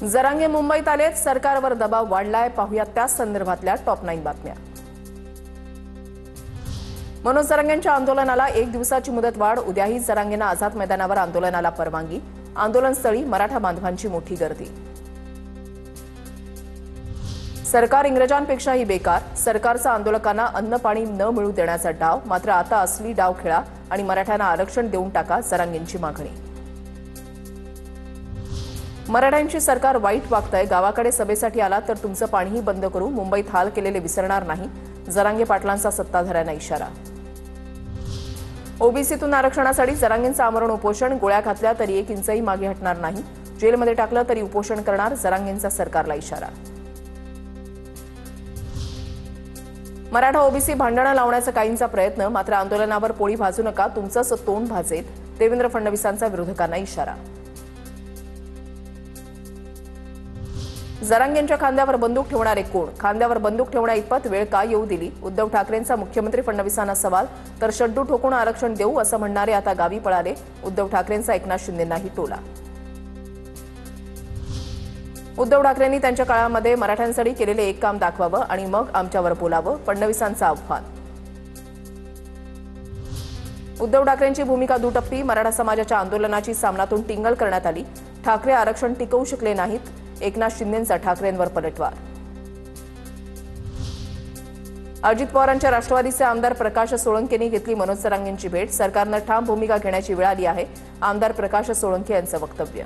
जरांगे मुंबईत आलेत, सरकारवर दबाव वाढलाय. पाहूया त्या संदर्भातल्या टॉप 9 बातम्या. मनोज जरांगेंच्या आंदोलनाला 1 दिवसाची मुदतवाढ. उद्याही जरांगेंना आझाद मैदानावर आंदोलनाला परवानगी. आंदोलनस्थळी मराठा बांधवांची मोठी गर्दी. सरकार इंग्रजांपेक्षाही बेकार. सरकारचा आंदोलकांना अन्न पाणी न मिळू देण्याचा डाव. मात्र आता असली डाव खेळा आणि मराठ्यांना आरक्षण देऊन टाका, जरांगेंची मागणी. मराठ्यांची सरकार वाईट वागतंय. गावाकडे सभेसाठी आला तर तुमचं पाणीही बंद करू. मुंबईत हाल केलेले विसरणार नाही. जरांगे पाटलांचा सत्ताधाऱ्यांना इशारा. ओबीसीतून आरक्षणासाठी जरांगेंचं आमरण उपोषण. गोळ्या घातल्या तरी 1 इंचही मागे हटणार नाही. जेलमध्ये टाकलं तरी उपोषण करणार. जरांगेंचा सरकारला इशारा. मराठा ओबीसी भांडणं लावण्याचा काहींचा प्रयत्न. मात्र आंदोलनावर पोळी भाजू नका, तुमचंच तोंड भाजेल. देवेंद्र फडणवीसांचा विरोधकांना इशारा. जरांगेंच्या खांद्यावर बंदूक ठेवणारे कोण? खांद्यावर बंदूक ठेवण्या इतपत वेळ का येऊ दिली? उद्धव ठाकरेंचा मुख्यमंत्री फडणवीसांना सवाल. तर शड्डू ठोकून आरक्षण देऊ असं म्हणणारे आता गावी पळाले. उद्धव ठाकरेंचा एकनाथ शिंदेंनाही टोला. उद्धव ठाकरेंनी त्यांच्या काळामध्ये मराठ्यांसाठी केलेले एक काम दाखवावं आणि मग आमच्यावर बोलावं, फडणवीसांचं आव्हान. उद्धव ठाकरेंची भूमिका दुटप्पी. मराठा समाजाच्या आंदोलनाची सामनातून टिंगल करण्यात आली. ठाकरे आरक्षण टिकवू शकले नाहीत. एकनाथ शिंदेंचा ठाकरेंवर पलटवार. अजित पवारांच्या राष्ट्रवादीचे आमदार प्रकाश सोळंकेंनी घेतली मनोज जरांगेंची भेट. सरकारनं ठाम भूमिका घेण्याची वेळ आली आहे. आमदार प्रकाश सोळंके यांचं वक्तव्य.